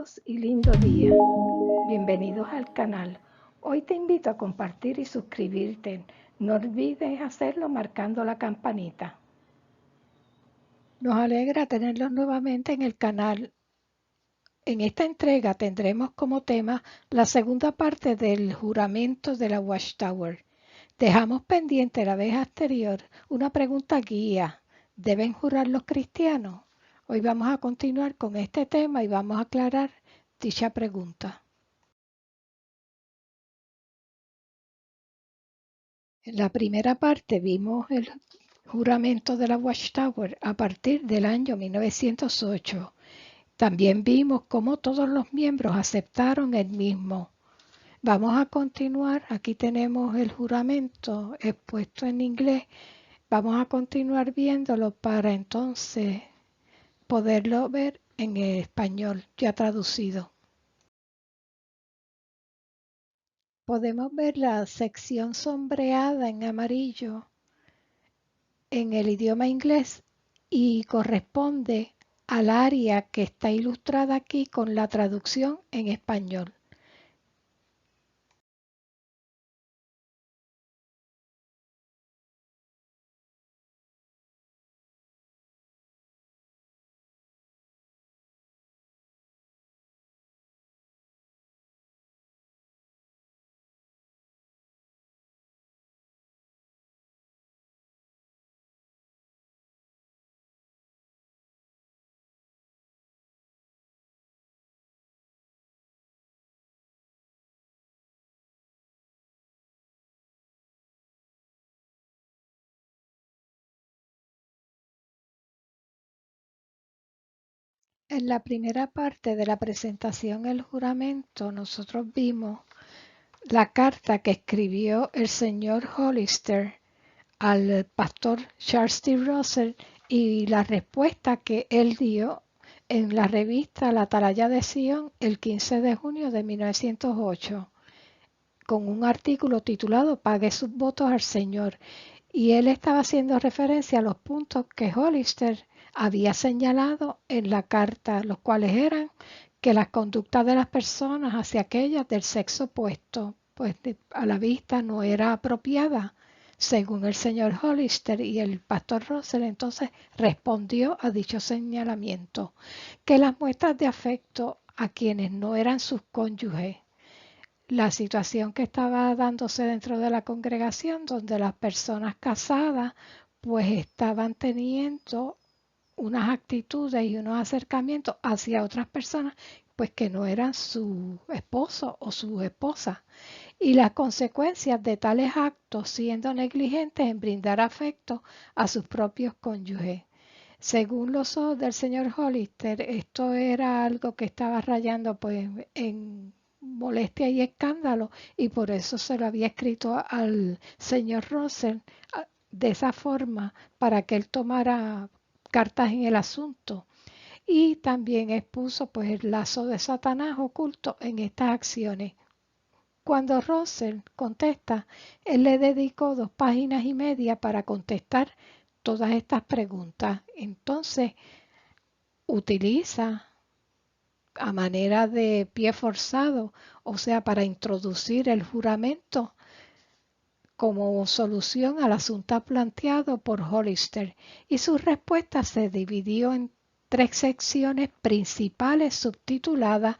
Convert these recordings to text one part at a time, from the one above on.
Dios y lindo día. Bienvenidos al canal. Hoy te invito a compartir y suscribirte. No olvides hacerlo marcando la campanita. Nos alegra tenerlos nuevamente en el canal. En esta entrega tendremos como tema la segunda parte del juramento de la Watchtower. Dejamos pendiente la vez anterior una pregunta guía. ¿Deben jurar los cristianos? Hoy vamos a continuar con este tema y vamos a aclarar dicha pregunta. En la primera parte vimos el juramento de la Watchtower a partir del año 1908. También vimos cómo todos los miembros aceptaron el mismo. Vamos a continuar, aquí tenemos el juramento expuesto en inglés. Vamos a continuar viéndolo para entonces poderlo ver en español ya traducido. Podemos ver la sección sombreada en amarillo en el idioma inglés y corresponde al área que está ilustrada aquí con la traducción en español. En la primera parte de la presentación del juramento nosotros vimos la carta que escribió el señor Hollister al pastor Charles T. Russell y la respuesta que él dio en la revista La Atalaya de Sion el 15 de junio de 1908 con un artículo titulado Pague sus votos al Señor, y él estaba haciendo referencia a los puntos que Hollister había señalado en la carta, los cuales eran que las conductas de las personas hacia aquellas del sexo opuesto, pues a la vista no era apropiada, según el señor Hollister, y el pastor Russell entonces respondió a dicho señalamiento, que las muestras de afecto a quienes no eran sus cónyuges, la situación que estaba dándose dentro de la congregación, donde las personas casadas pues estaban teniendo unas actitudes y unos acercamientos hacia otras personas pues que no eran su esposo o su esposa, y las consecuencias de tales actos siendo negligentes en brindar afecto a sus propios cónyuges. Según los ojos del señor Hollister, esto era algo que estaba rayando pues en molestia y escándalo, y por eso se lo había escrito al señor Russell de esa forma para que él tomara cartas en el asunto, y también expuso pues el lazo de Satanás oculto en estas acciones. Cuando Russell contesta, él le dedicó 2 páginas y media para contestar todas estas preguntas. Entonces utiliza a manera de pie forzado, o sea, para introducir el juramento como solución al asunto planteado por Hollister, y su respuesta se dividió en 3 secciones principales subtituladas: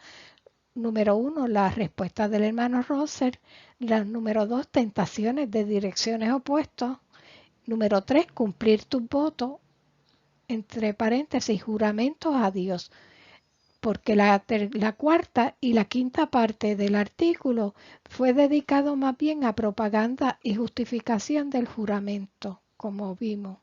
número 1, la respuesta del hermano Russell; la número 2, tentaciones de direcciones opuestas; número 3, cumplir tu voto, entre paréntesis, juramentos a Dios, porque la cuarta y la quinta parte del artículo fue dedicado más bien a propaganda y justificación del juramento, como vimos.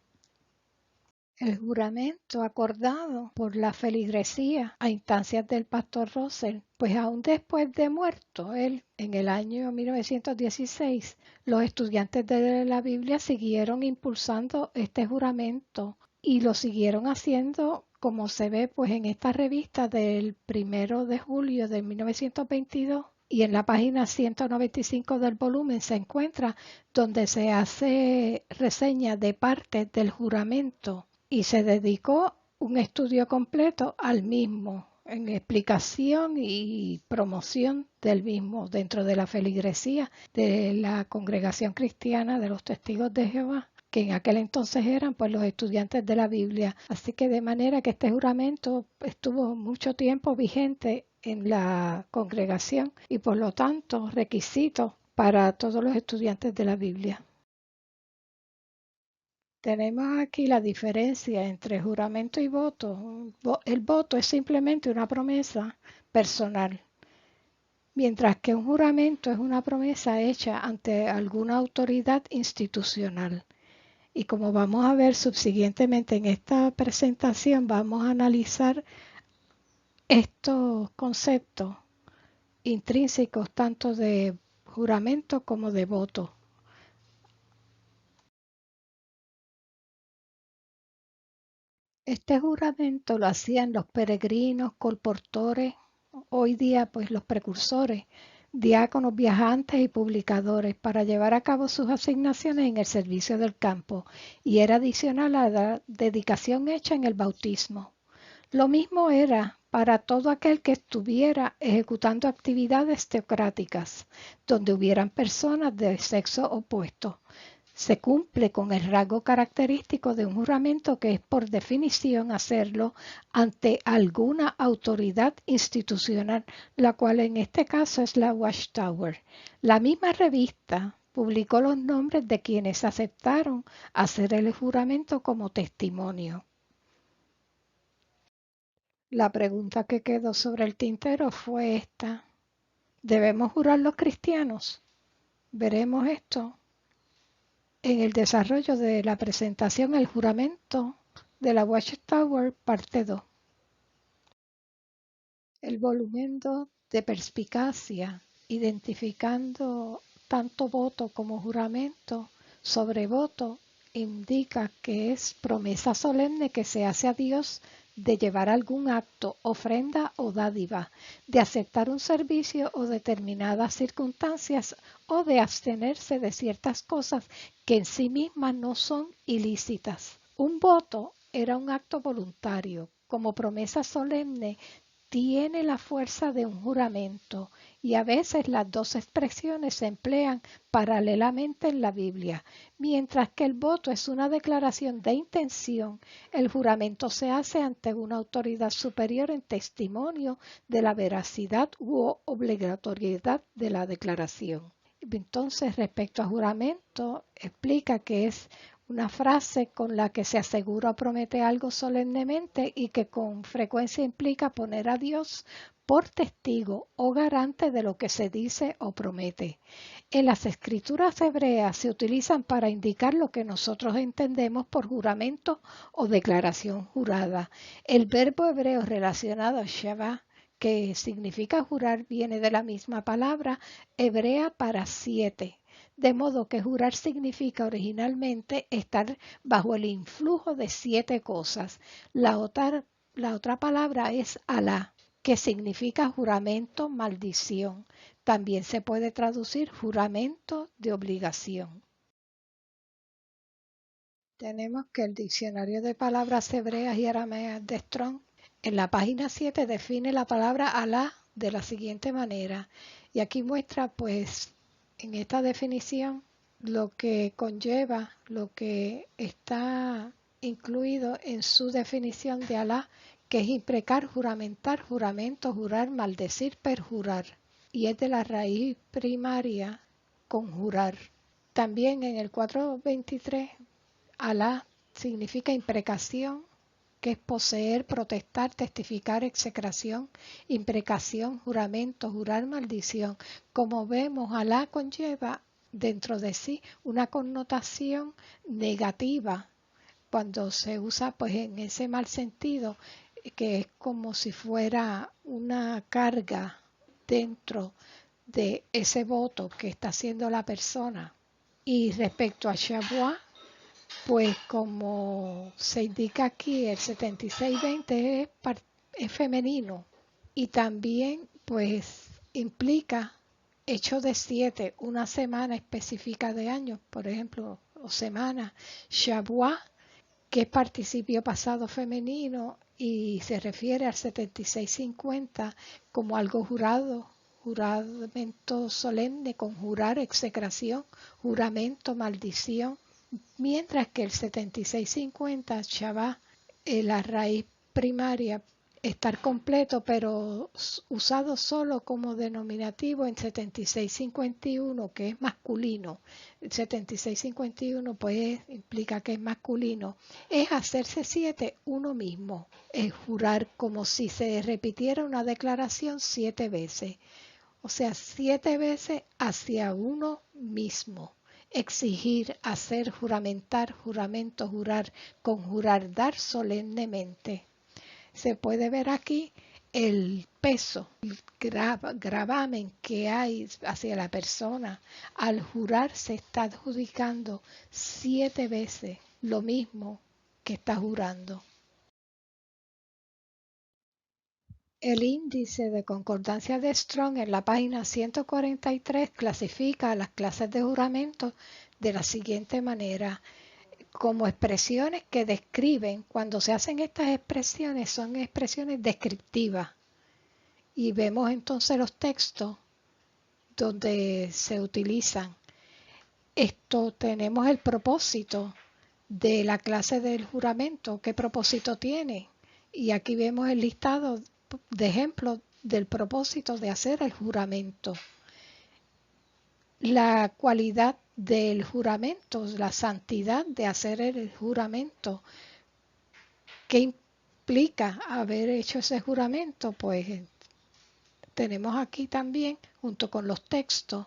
El juramento acordado por la feligresía a instancias del pastor Russell, pues aún después de muerto él, en el año 1916, los estudiantes de la Biblia siguieron impulsando este juramento y lo siguieron haciendo, como se ve pues en esta revista del 1 de julio de 1922, y en la página 195 del volumen se encuentra donde se hace reseña de partes del juramento y se dedicó un estudio completo al mismo. en explicación y promoción del mismo dentro de la feligresía de la Congregación Cristiana de los Testigos de Jehová, que en aquel entonces eran pues los estudiantes de la Biblia. Así que de manera que este juramento estuvo mucho tiempo vigente en la congregación y por lo tanto requisito para todos los estudiantes de la Biblia. Tenemos aquí la diferencia entre juramento y voto. El voto es simplemente una promesa personal, mientras que un juramento es una promesa hecha ante alguna autoridad institucional. Y como vamos a ver subsiguientemente en esta presentación, vamos a analizar estos conceptos intrínsecos tanto de juramento como de voto. Este juramento lo hacían los peregrinos, colportores, hoy día pues los precursores, diáconos, viajantes y publicadores para llevar a cabo sus asignaciones en el servicio del campo y era adicional a la dedicación hecha en el bautismo. Lo mismo era para todo aquel que estuviera ejecutando actividades teocráticas, donde hubieran personas de sexo opuesto. Se cumple con el rasgo característico de un juramento que es por definición hacerlo ante alguna autoridad institucional, la cual en este caso es la Watchtower. La misma revista publicó los nombres de quienes aceptaron hacer el juramento como testimonio. La pregunta que quedó sobre el tintero fue esta: ¿debemos jurar los cristianos? Veremos esto en el desarrollo de la presentación El juramento de la Watchtower, parte 2. El volumen 2 de perspicacia, identificando tanto voto como juramento sobre voto, indica que es promesa solemne que se hace a Dios de llevar algún acto, ofrenda o dádiva, de aceptar un servicio o determinadas circunstancias o de abstenerse de ciertas cosas que en sí mismas no son ilícitas. Un voto era un acto voluntario. Como promesa solemne tiene la fuerza de un juramento y a veces las dos expresiones se emplean paralelamente en la Biblia. Mientras que el voto es una declaración de intención, el juramento se hace ante una autoridad superior en testimonio de la veracidad u obligatoriedad de la declaración. Entonces, respecto a juramento, explica que es una frase con la que se asegura o promete algo solemnemente y que con frecuencia implica poner a Dios por testigo o garante de lo que se dice o promete. En las escrituras hebreas se utilizan para indicar lo que nosotros entendemos por juramento o declaración jurada. El verbo hebreo relacionado a Shavah, que significa jurar, viene de la misma palabra hebrea para 7. De modo que jurar significa originalmente estar bajo el influjo de 7 cosas. La otra palabra es Alá, que significa juramento, maldición. También se puede traducir juramento de obligación. Tenemos que el diccionario de palabras hebreas y arameas de Strong en la página 7 define la palabra Alá de la siguiente manera. Y aquí muestra pues en esta definición lo que conlleva, lo que está incluido en su definición de Alá, que es imprecar, juramentar, juramento, jurar, maldecir, perjurar. Y es de la raíz primaria conjurar. También en el 423, Alá significa imprecación, que es poseer, protestar, testificar, execración, imprecación, juramento, jurar, maldición. Como vemos, Alá conlleva dentro de sí una connotación negativa cuando se usa pues en ese mal sentido, que es como si fuera una carga dentro de ese voto que está haciendo la persona. Y respecto a Shavuot, pues como se indica aquí, el 7620 es femenino y también pues implica hecho de 7, una semana específica de año, por ejemplo, o semana. Shavuot, que es participio pasado femenino, y se refiere al 7650 como algo jurado, juramento solemne, conjurar, execración, juramento, maldición, mientras que el 7650 Shabbat, la raíz primaria, estar completo, pero usado solo como denominativo en 7651, que es masculino. El 7651 pues implica que es masculino. Es hacerse 7 uno mismo. Es jurar como si se repitiera una declaración 7 veces. O sea, 7 veces hacia uno mismo. Exigir, hacer, juramentar, juramento, jurar, conjurar, dar solemnemente. Se puede ver aquí el peso, el gravamen que hay hacia la persona. Al jurar se está adjudicando 7 veces lo mismo que está jurando. El índice de concordancia de Strong en la página 143 clasifica las clases de juramento de la siguiente manera: como expresiones que describen. Cuando se hacen estas expresiones, son expresiones descriptivas. Y vemos entonces los textos donde se utilizan. Esto tenemos el propósito de la clase del juramento. ¿Qué propósito tiene? Y aquí vemos el listado de ejemplos del propósito de hacer el juramento. La cualidad del juramento, la santidad de hacer el juramento. ¿Qué implica haber hecho ese juramento? Pues tenemos aquí también, junto con los textos,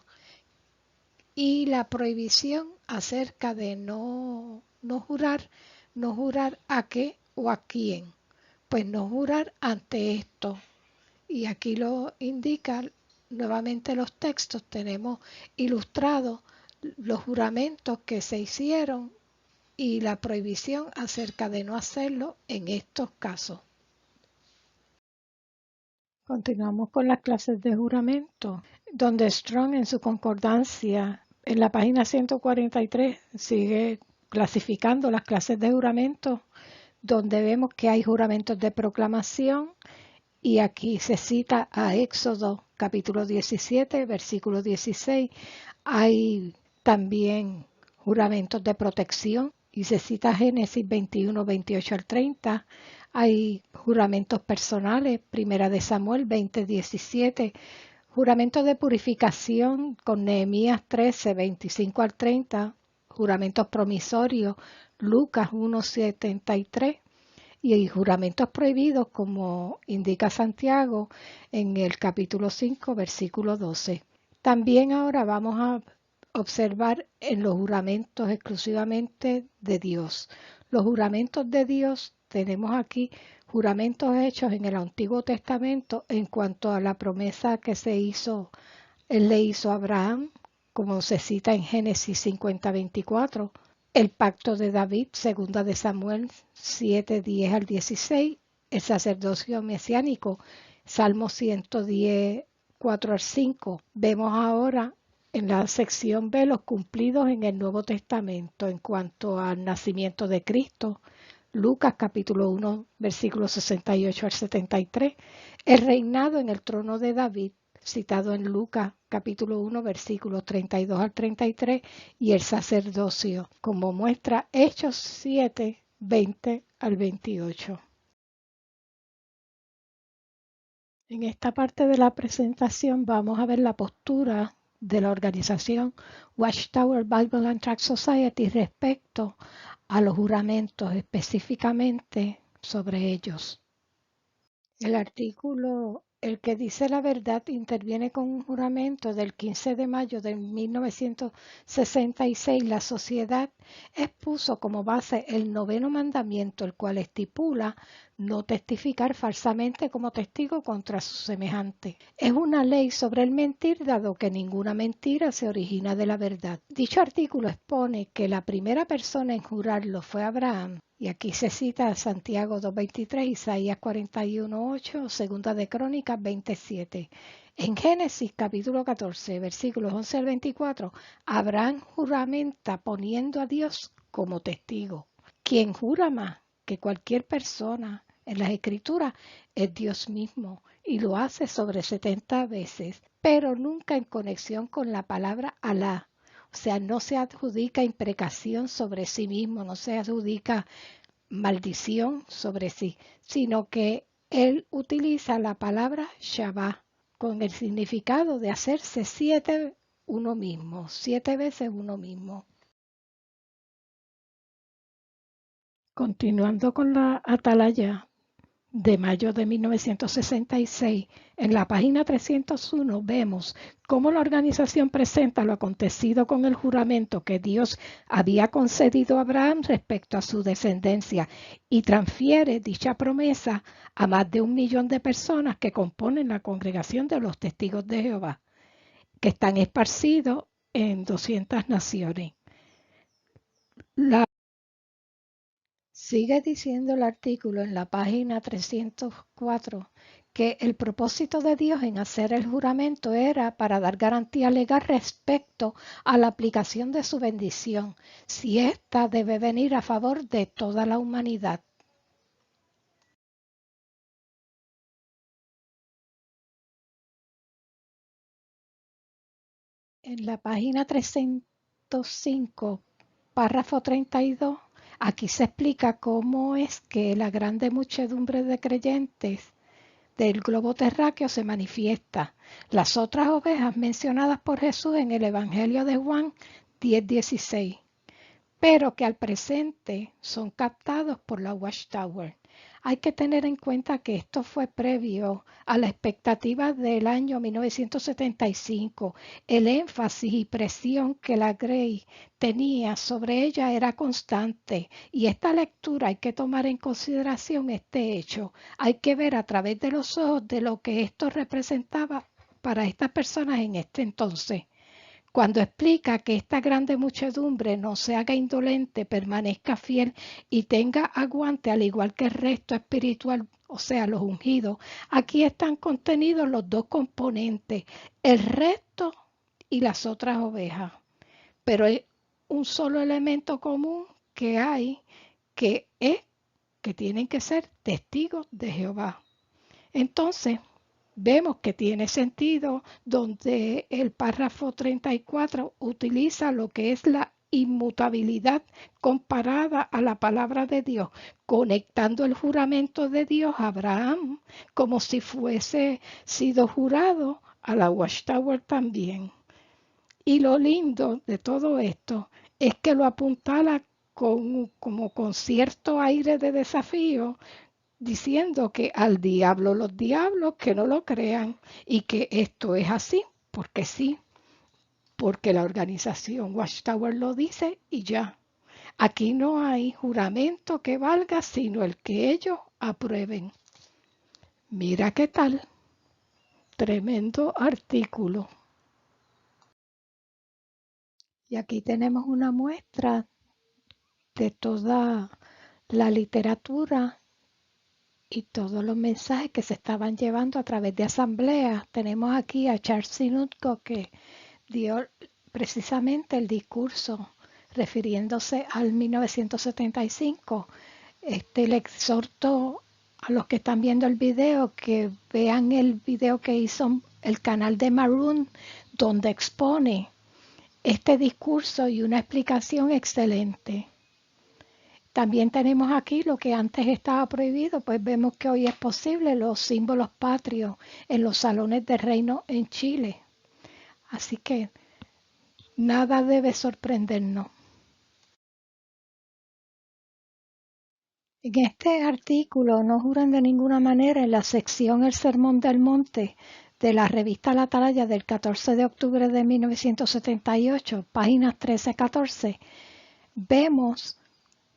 y la prohibición acerca de no jurar a qué o a quién. Pues no jurar ante esto. Y aquí lo indican nuevamente los textos. Tenemos ilustrados los juramentos que se hicieron y la prohibición acerca de no hacerlo en estos casos. Continuamos con las clases de juramento, donde Strong en su concordancia en la página 143 sigue clasificando las clases de juramento, donde vemos que hay juramentos de proclamación y aquí se cita a Éxodo capítulo 17, versículo 16. Hay también juramentos de protección y se cita Génesis 21, 28 al 30. Hay juramentos personales, Primera de Samuel 20, 17. Juramento de purificación con Nehemías 13, 25 al 30. Juramentos promisorios, Lucas 1, 73. Y juramentos prohibidos, como indica Santiago en el capítulo 5, versículo 12. También ahora vamos a observar en los juramentos exclusivamente de Dios. Los juramentos de Dios, tenemos aquí juramentos hechos en el Antiguo Testamento en cuanto a la promesa que él le hizo a Abraham, como se cita en Génesis 50, 24. El pacto de David, segunda de Samuel 7, 10 al 16, el sacerdocio mesiánico, Salmo 110, 4 al 5. Vemos ahora en la sección B los cumplidos en el Nuevo Testamento en cuanto al nacimiento de Cristo, Lucas capítulo 1, versículos 68 al 73, el reinado en el trono de David, citado en Lucas capítulo 1 versículos 32 al 33 y el sacerdocio, como muestra Hechos 7, 20 al 28. En esta parte de la presentación vamos a ver la postura de la organización Watchtower Bible and Tract Society respecto a los juramentos, específicamente sobre ellos. El artículo El que dice la verdad interviene con un juramento del 15 de mayo de 1966. La sociedad expuso como base el noveno mandamiento, el cual estipula no testificar falsamente como testigo contra su semejante. Es una ley sobre el mentir, dado que ninguna mentira se origina de la verdad. Dicho artículo expone que la primera persona en jurarlo fue Abraham. Y aquí se cita Santiago 2.23, Isaías 41.8, Segunda de Crónicas 27. En Génesis capítulo 14, versículos 11 al 24, Abraham juramenta poniendo a Dios como testigo. Quien jura más que cualquier persona en las Escrituras es Dios mismo y lo hace sobre 70 veces, pero nunca en conexión con la palabra Alá. O sea, no se adjudica imprecación sobre sí mismo, no se adjudica maldición sobre sí, sino que él utiliza la palabra Shabbat con el significado de hacerse 7 uno mismo, 7 veces uno mismo. Continuando con la atalaya de mayo de 1966, en la página 301 vemos cómo la organización presenta lo acontecido con el juramento que Dios había concedido a Abraham respecto a su descendencia y transfiere dicha promesa a más de 1 millón de personas que componen la congregación de los testigos de Jehová, que están esparcidos en 200 naciones. Sigue diciendo el artículo en la página 304 que el propósito de Dios en hacer el juramento era para dar garantía legal respecto a la aplicación de su bendición, si ésta debe venir a favor de toda la humanidad. En la página 305, párrafo 32, aquí se explica cómo es que la grande muchedumbre de creyentes del globo terráqueo se manifiesta. Las otras ovejas mencionadas por Jesús en el Evangelio de Juan 10:16, pero que al presente son captados por la Watchtower. Hay que tener en cuenta que esto fue previo a la expectativa del año 1975. El énfasis y presión que la Grey tenía sobre ella era constante y esta lectura hay que tomar en consideración este hecho. Hay que ver a través de los ojos de lo que esto representaba para estas personas en este entonces. Cuando explica que esta grande muchedumbre no se haga indolente, permanezca fiel y tenga aguante al igual que el resto espiritual, o sea, los ungidos, aquí están contenidos los dos componentes, el resto y las otras ovejas. Pero hay un solo elemento común que hay, que es que tienen que ser testigos de Jehová. Entonces, vemos que tiene sentido donde el párrafo 34 utiliza lo que es la inmutabilidad comparada a la palabra de Dios, conectando el juramento de Dios a Abraham como si fuese sido jurado a la Watchtower también. Y lo lindo de todo esto es que lo apuntala como con cierto aire de desafío, diciendo que al diablo los diablos que no lo crean y que esto es así, porque sí, porque la organización Watchtower lo dice y ya. Aquí no hay juramento que valga sino el que ellos aprueben. Mira qué tal, tremendo artículo. Y aquí tenemos una muestra de toda la literatura y todos los mensajes que se estaban llevando a través de asambleas. Tenemos aquí a Charles Sinutko que dio precisamente el discurso refiriéndose al 1975. Le exhorto a los que están viendo el video que vean el video que hizo el canal de Maroon, donde expone este discurso y una explicación excelente. También tenemos aquí lo que antes estaba prohibido, pues vemos que hoy es posible los símbolos patrios en los salones de reino en Chile. Así que nada debe sorprendernos. En este artículo no juran de ninguna manera en la sección El Sermón del Monte de la revista La Atalaya del 14 de octubre de 1978, páginas 13-14, vemos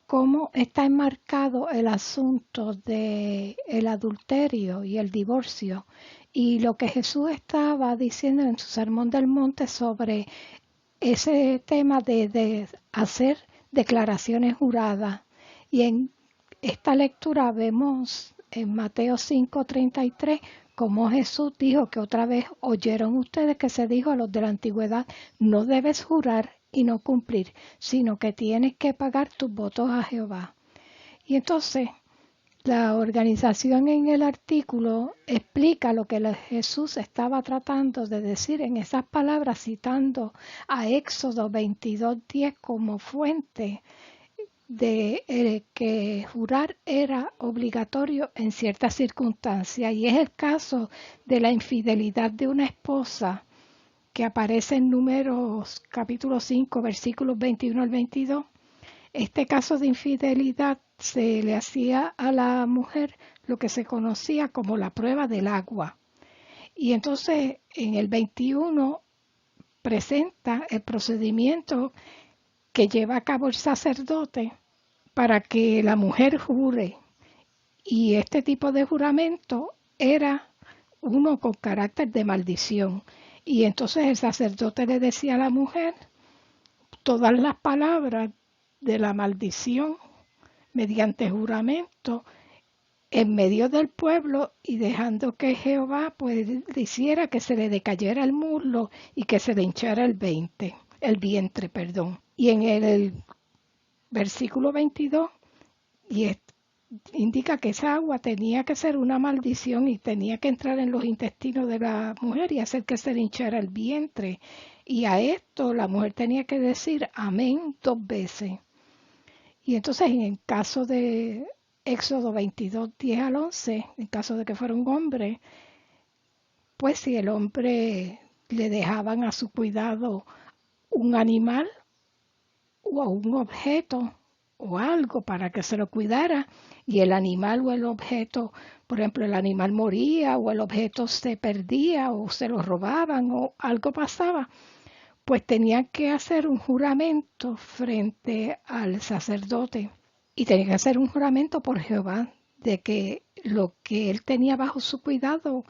cómo está enmarcado el asunto del adulterio y el divorcio y lo que Jesús estaba diciendo en su Sermón del Monte sobre ese tema de hacer declaraciones juradas. Y en esta lectura vemos en Mateo 5:33 cómo Jesús dijo que otra vez oyeron ustedes que se dijo a los de la antigüedad, no debes jurar y no cumplir, sino que tienes que pagar tus votos a Jehová. Y entonces La organización en el artículo explica lo que Jesús estaba tratando de decir en esas palabras, citando a Éxodo 22:10 como fuente de que jurar era obligatorio en ciertas circunstancias, y es el caso de la infidelidad de una esposa que aparece en Números capítulo 5 versículos 21 al 22. Este caso de infidelidad se le hacía a la mujer lo que se conocía como la prueba del agua. Y entonces en el 21 presenta el procedimiento que lleva a cabo el sacerdote para que la mujer jure. Y este tipo de juramento era uno con carácter de maldición. Y entonces el sacerdote le decía a la mujer todas las palabras de la maldición mediante juramento en medio del pueblo, y dejando que Jehová pues hiciera que se le decayera el muslo y que se le hinchara el vientre, perdón. Y en el versículo 22 y indica que esa agua tenía que ser una maldición y tenía que entrar en los intestinos de la mujer y hacer que se le hinchara el vientre. Y a esto la mujer tenía que decir amén 2 veces. Y entonces en el caso de Éxodo 22:10 al 11, en caso de que fuera un hombre, pues si el hombre le dejaban a su cuidado un animal o un objeto o algo para que se lo cuidara, y el animal o el objeto, por ejemplo, el animal moría o el objeto se perdía o se lo robaban o algo pasaba, pues tenían que hacer un juramento frente al sacerdote. Y tenía que hacer un juramento por Jehová de que lo que él tenía bajo su cuidado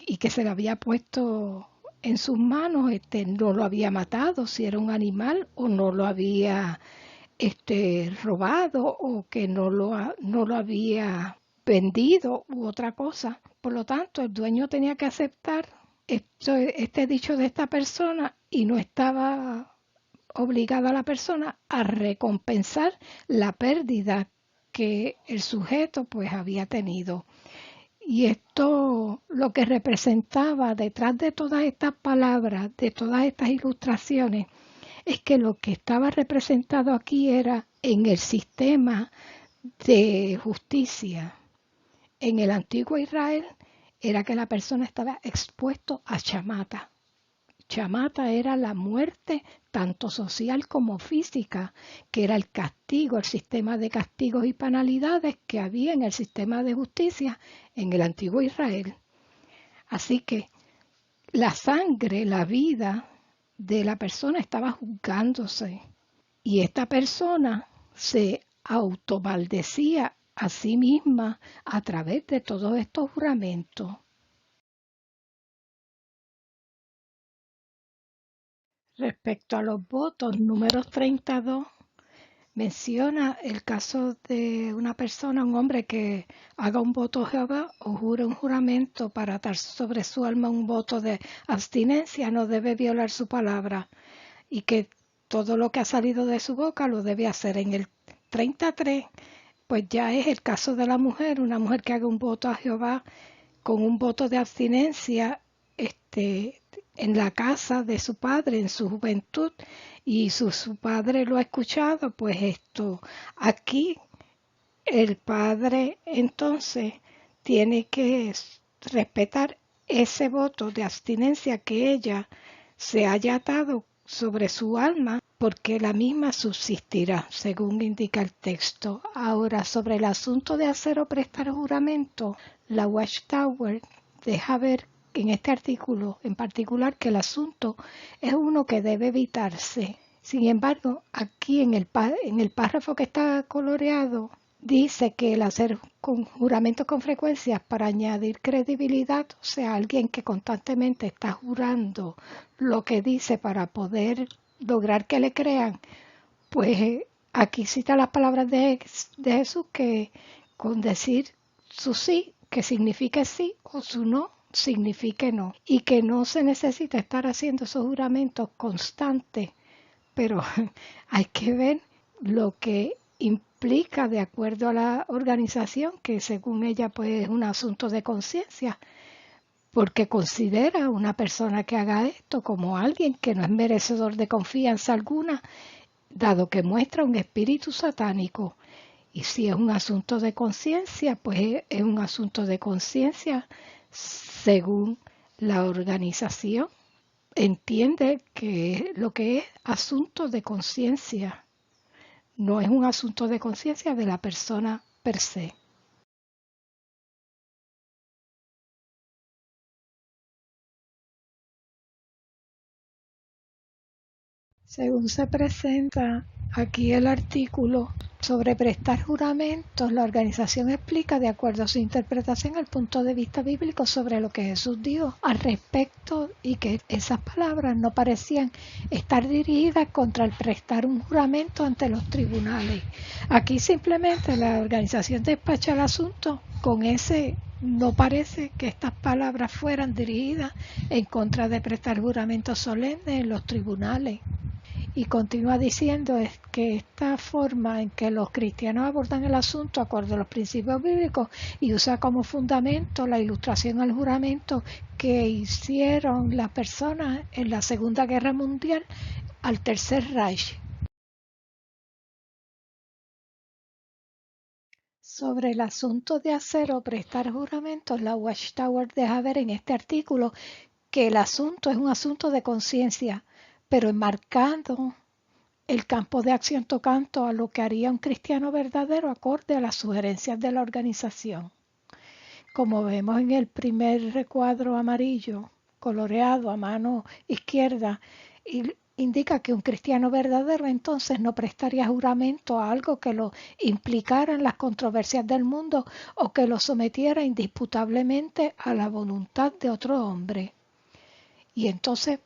y que se le había puesto en sus manos, no lo había matado, si era un animal, o no lo había robado, o que no lo había vendido u otra cosa. Por lo tanto, el dueño tenía que aceptar este dicho de esta persona, y no estaba obligada a la persona a recompensar la pérdida que el sujeto pues había tenido. Y esto lo que representaba detrás de todas estas palabras, de todas estas ilustraciones, es que lo que estaba representado aquí era en el sistema de justicia. En el antiguo Israel era que la persona estaba expuesto a chamata. Chamata era la muerte tanto social como física, que era el castigo, el sistema de castigos y penalidades que había en el sistema de justicia en el antiguo Israel. Así que la sangre, la vida de la persona estaba juzgándose, y esta persona se automaldecía a sí misma a través de todos estos juramentos. Respecto a los votos, número 32 menciona el caso de una persona, un hombre que haga un voto a Jehová o jure un juramento para dar sobre su alma un voto de abstinencia, no debe violar su palabra, y que todo lo que ha salido de su boca lo debe hacer. En el 33, pues ya es el caso de la mujer, una mujer que haga un voto a Jehová con un voto de abstinencia en la casa de su padre en su juventud, y su padre lo ha escuchado, pues aquí el padre entonces tiene que respetar ese voto de abstinencia que ella se haya atado sobre su alma, porque la misma subsistirá, según indica el texto. Ahora, sobre el asunto de hacer o prestar juramento, la Watchtower deja ver en este artículo en particular que el asunto es uno que debe evitarse. Sin embargo, aquí en el párrafo que está coloreado, dice que el hacer juramentos con frecuencia para añadir credibilidad, o sea, alguien que constantemente está jurando lo que dice para poder lograr que le crean, pues aquí cita las palabras de Jesús, que con decir su sí, que signifique sí, o su no, signifique no, y que no se necesita estar haciendo esos juramentos constantes, pero hay que ver lo que implica, de acuerdo a la organización, que según ella pues es un asunto de conciencia, porque considera a una persona que haga esto como alguien que no es merecedor de confianza alguna, dado que muestra un espíritu satánico. Y si es un asunto de conciencia, pues es un asunto de conciencia según la organización. Entiende que lo que es asunto de conciencia no es un asunto de conciencia de la persona per se. Según se presenta aquí el artículo sobre prestar juramentos, la organización explica, de acuerdo a su interpretación, el punto de vista bíblico sobre lo que Jesús dijo al respecto y que esas palabras no parecían estar dirigidas contra el prestar un juramento ante los tribunales. Aquí simplemente la organización despacha el asunto con ese. No parece que estas palabras fueran dirigidas en contra de prestar juramentos solemnes en los tribunales. Y continúa diciendo es que esta forma en que los cristianos abordan el asunto acorde a los principios bíblicos y usa como fundamento la ilustración al juramento que hicieron las personas en la Segunda Guerra Mundial al Tercer Reich. Sobre el asunto de hacer o prestar juramentos, la Watchtower deja ver en este artículo que el asunto es un asunto de conciencia, pero enmarcado el campo de acción tocante a lo que haría un cristiano verdadero acorde a las sugerencias de la organización. Como vemos en el primer recuadro amarillo, coloreado a mano izquierda, indica que un cristiano verdadero entonces no prestaría juramento a algo que lo implicara en las controversias del mundo o que lo sometiera indisputablemente a la voluntad de otro hombre. Y entonces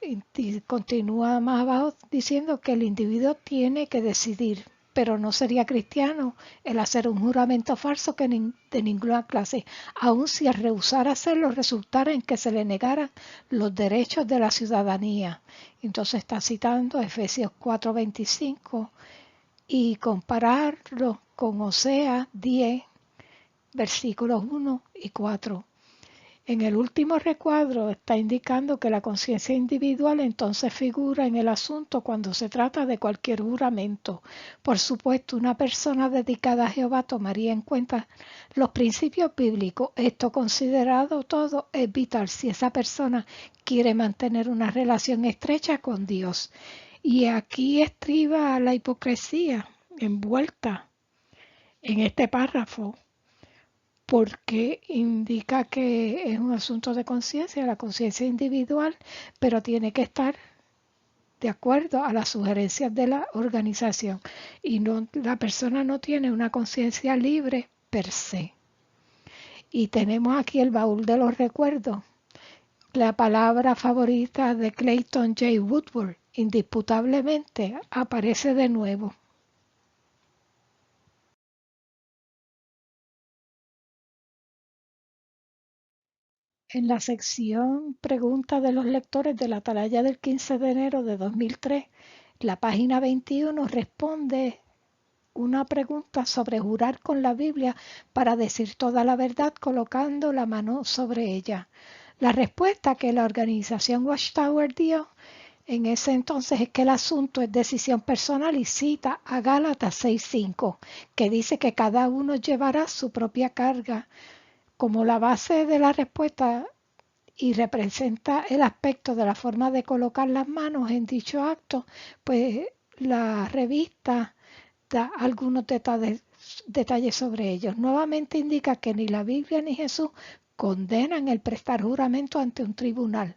y continúa más abajo diciendo que el individuo tiene que decidir, pero no sería cristiano el hacer un juramento falso de ninguna clase, aun si al rehusar hacerlo resultara en que se le negaran los derechos de la ciudadanía. Entonces está citando Efesios 4:25 y compararlo con Oseas 10, versículos 1 y 4. En el último recuadro está indicando que la conciencia individual entonces figura en el asunto cuando se trata de cualquier juramento. Por supuesto, una persona dedicada a Jehová tomaría en cuenta los principios bíblicos. Esto considerado todo es vital si esa persona quiere mantener una relación estrecha con Dios. Y aquí estriba la hipocresía envuelta en este párrafo, porque indica que es un asunto de conciencia, la conciencia individual, pero tiene que estar de acuerdo a las sugerencias de la organización y no, la persona no tiene una conciencia libre per se. Y tenemos aquí el baúl de los recuerdos, la palabra favorita de Clayton J. Woodward, indisputablemente aparece de nuevo. En la sección Preguntas de los lectores de la Atalaya del 15 de enero de 2003, la página 21 responde una pregunta sobre jurar con la Biblia para decir toda la verdad colocando la mano sobre ella. La respuesta que la organización Watchtower dio en ese entonces es que el asunto es decisión personal y cita a Gálatas 6:5, que dice que cada uno llevará su propia carga. Como la base de la respuesta y representa el aspecto de la forma de colocar las manos en dicho acto, pues la revista da algunos detalles sobre ellos. Nuevamente indica que ni la Biblia ni Jesús condenan el prestar juramento ante un tribunal,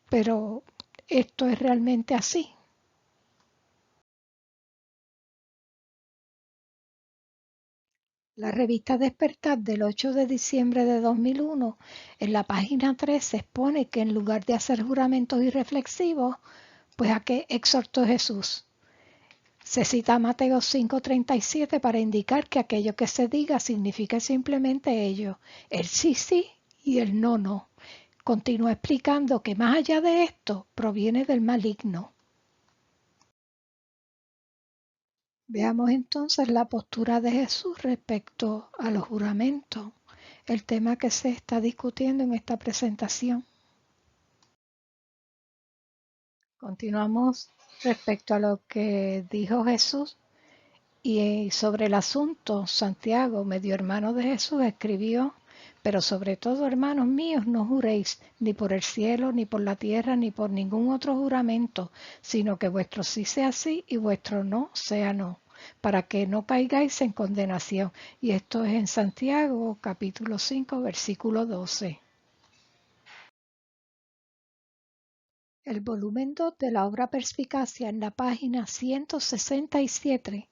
pero esto es realmente así. La revista Despertar del 8 de diciembre de 2001, en la página 3 se expone que en lugar de hacer juramentos irreflexivos, pues a qué exhortó Jesús. Se cita Mateo 5:37 para indicar que aquello que se diga significa simplemente ello, el sí sí y el no no. Continúa explicando que más allá de esto proviene del maligno. Veamos entonces la postura de Jesús respecto a los juramentos, el tema que se está discutiendo en esta presentación. Continuamos respecto a lo que dijo Jesús y sobre el asunto, Santiago, medio hermano de Jesús, escribió: pero sobre todo, hermanos míos, no juréis ni por el cielo, ni por la tierra, ni por ningún otro juramento, sino que vuestro sí sea sí y vuestro no sea no, para que no caigáis en condenación. Y esto es en Santiago, capítulo 5, versículo 12. El volumen 2 de la obra Perspicacia, en la página 167,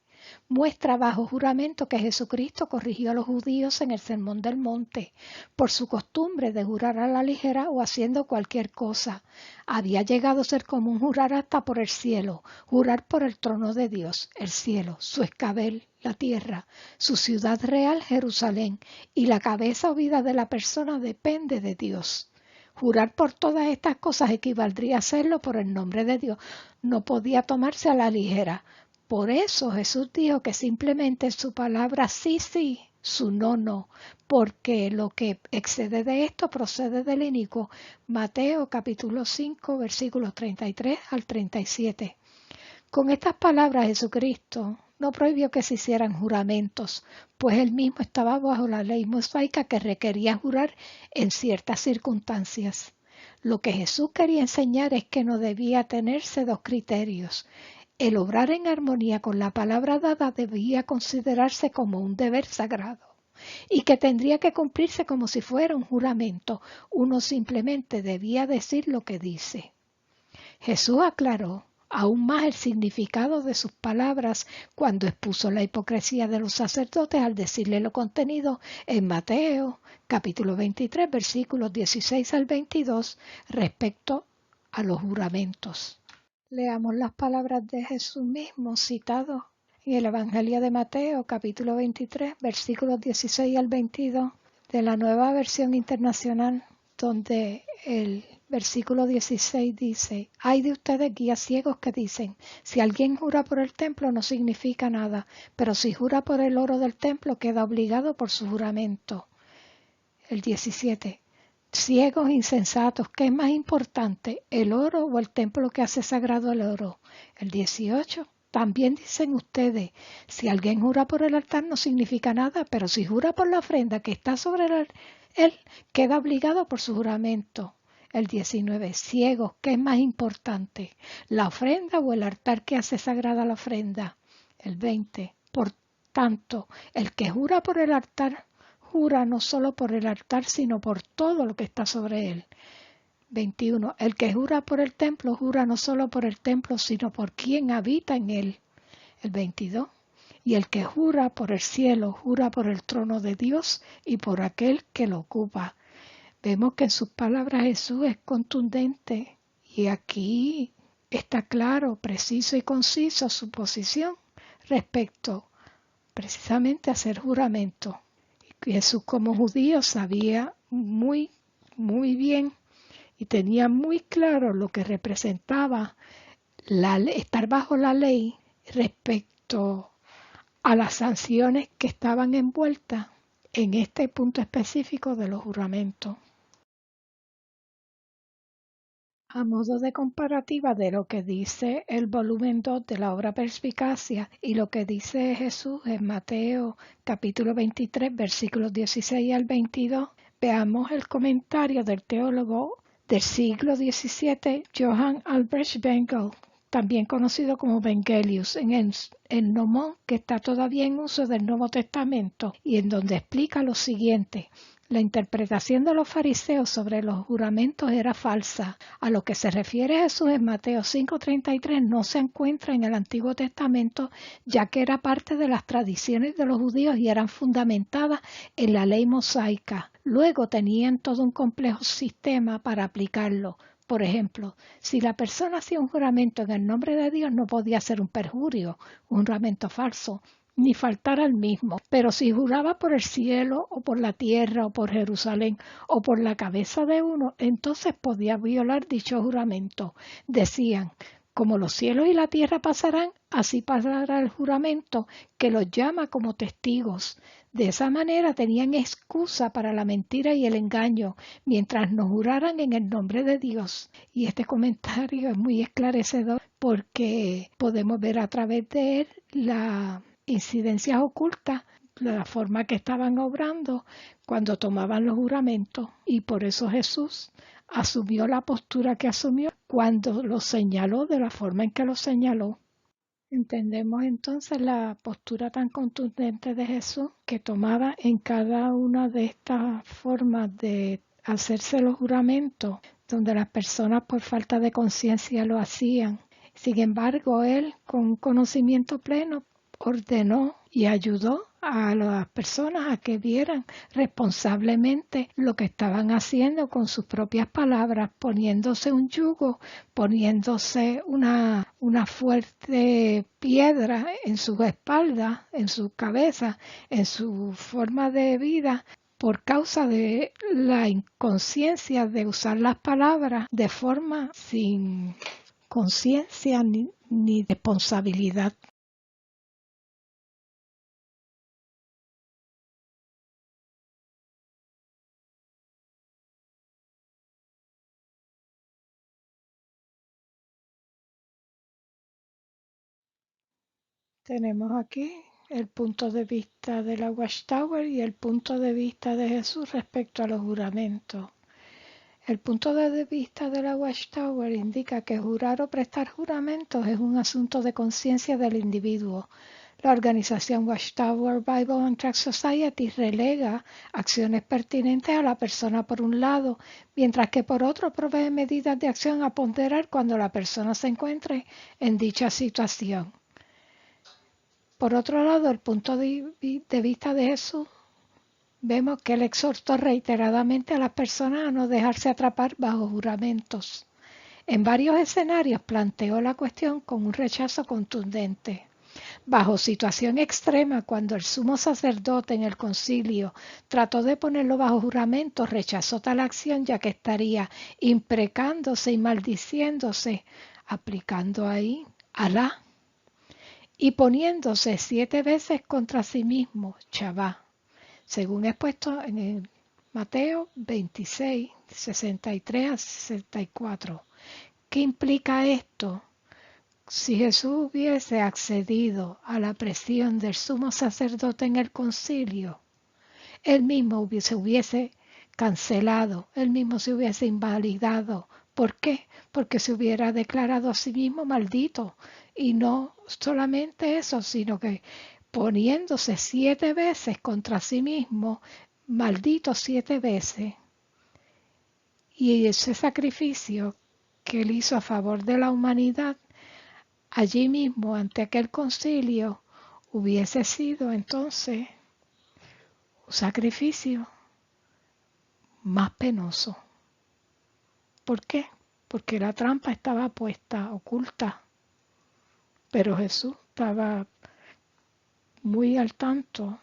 muestra bajo juramento que Jesucristo corrigió a los judíos en el Sermón del Monte por su costumbre de jurar a la ligera o haciendo cualquier cosa. Había llegado a ser común jurar hasta por el cielo, jurar por el trono de Dios, el cielo, su escabel, la tierra, su ciudad real, Jerusalén, y la cabeza o vida de la persona depende de Dios. Jurar por todas estas cosas equivaldría a hacerlo por el nombre de Dios. No podía tomarse a la ligera. Por eso Jesús dijo que simplemente su palabra sí, sí, su no, no, porque lo que excede de esto procede del inicuo. Mateo capítulo 5, versículos 33 al 37. Con estas palabras Jesucristo no prohibió que se hicieran juramentos, pues él mismo estaba bajo la ley mosaica que requería jurar en ciertas circunstancias. Lo que Jesús quería enseñar es que no debía tenerse dos criterios. El obrar en armonía con la palabra dada debía considerarse como un deber sagrado y que tendría que cumplirse como si fuera un juramento. Uno simplemente debía decir lo que dice. Jesús aclaró aún más el significado de sus palabras cuando expuso la hipocresía de los sacerdotes al decirle lo contenido en Mateo capítulo 23 versículos 16 al 22 respecto a los juramentos. Leamos las palabras de Jesús mismo citados en el Evangelio de Mateo capítulo 23 versículos 16 al 22 de la Nueva Versión Internacional, donde el versículo 16 dice: hay de ustedes guías ciegos que dicen, si alguien jura por el templo no significa nada, pero si jura por el oro del templo queda obligado por su juramento. El 17. Ciegos insensatos, ¿qué es más importante, el oro o el templo que hace sagrado el oro? El 18. También dicen ustedes, si alguien jura por el altar no significa nada, pero si jura por la ofrenda que está sobre él, queda obligado por su juramento. El 19. Ciegos, ¿qué es más importante, la ofrenda o el altar que hace sagrada la ofrenda? El 20. Por tanto, el que jura por el altar, jura no solo por el altar, sino por todo lo que está sobre él. 21. El que jura por el templo, jura no solo por el templo, sino por quien habita en él. El 22. Y el que jura por el cielo, jura por el trono de Dios y por aquel que lo ocupa. Vemos que en sus palabras Jesús es contundente y aquí está claro, preciso y conciso su posición respecto precisamente a hacer juramento. Jesús como judío sabía muy bien y tenía muy claro lo que representaba estar bajo la ley respecto a las sanciones que estaban envueltas en este punto específico de los juramentos. A modo de comparativa de lo que dice el volumen 2 de la obra Perspicacia y lo que dice Jesús en Mateo capítulo 23 versículos 16 al 22, veamos el comentario del teólogo del siglo XVII Johann Albrecht Bengel, también conocido como Bengelius, en el Nomón, que está todavía en uso del Nuevo Testamento y en donde explica lo siguiente. La interpretación de los fariseos sobre los juramentos era falsa. A lo que se refiere Jesús en Mateo 5:33 no se encuentra en el Antiguo Testamento, ya que era parte de las tradiciones de los judíos y eran fundamentadas en la ley mosaica. Luego tenían todo un complejo sistema para aplicarlo. Por ejemplo, si la persona hacía un juramento en el nombre de Dios, no podía ser un perjurio, un juramento falso, ni faltar al mismo. Pero si juraba por el cielo o por la tierra o por Jerusalén o por la cabeza de uno, entonces podía violar dicho juramento. Decían, Como los cielos y la tierra pasarán, así pasará el juramento que los llama como testigos. De esa manera tenían excusa para la mentira y el engaño, mientras no juraran en el nombre de Dios. Y este comentario es muy esclarecedor porque podemos ver a través de él las incidencias ocultas, la forma que estaban obrando cuando tomaban los juramentos. Y por eso Jesús asumió la postura que asumió cuando lo señaló de la forma en que lo señaló. Entendemos entonces la postura tan contundente de Jesús que tomaba en cada una de estas formas de hacerse los juramentos, donde las personas por falta de conciencia lo hacían. Sin embargo, él, con conocimiento pleno, ordenó y ayudó a las personas a que vieran responsablemente lo que estaban haciendo con sus propias palabras, poniéndose un yugo, poniéndose una fuerte piedra en sus espaldas, en su cabeza, en su forma de vida, por causa de la inconsciencia de usar las palabras de forma sin conciencia ni responsabilidad. Tenemos aquí el punto de vista de la Watchtower y el punto de vista de Jesús respecto a los juramentos. El punto de vista de la Watchtower indica que jurar o prestar juramentos es un asunto de conciencia del individuo. La organización Watchtower Bible and Tract Society relega acciones pertinentes a la persona por un lado, mientras que por otro provee medidas de acción a ponderar cuando la persona se encuentre en dicha situación. Por otro lado, el punto de vista de Jesús, vemos que él exhortó reiteradamente a las personas a no dejarse atrapar bajo juramentos. En varios escenarios planteó la cuestión con un rechazo contundente. Bajo situación extrema, cuando el sumo sacerdote en el concilio trató de ponerlo bajo juramento, rechazó tal acción ya que estaría imprecándose y maldiciéndose, aplicando ahí Alá, y poniéndose 7 veces contra sí mismo, Shabbat, según expuesto en el Mateo 26, 63 a 64. ¿Qué implica esto? Si Jesús hubiese accedido a la presión del sumo sacerdote en el concilio, él mismo se hubiese cancelado, él mismo se hubiese invalidado. ¿Por qué? Porque se hubiera declarado a sí mismo maldito. Y no solamente eso, sino que poniéndose 7 veces contra sí mismo, maldito 7 veces. Y ese sacrificio que él hizo a favor de la humanidad, allí mismo ante aquel concilio, hubiese sido entonces un sacrificio más penoso. ¿Por qué? Porque la trampa estaba puesta, oculta, pero Jesús estaba muy al tanto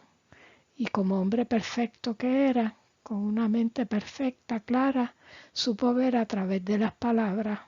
y como hombre perfecto que era, con una mente perfecta, clara, supo ver a través de las palabras.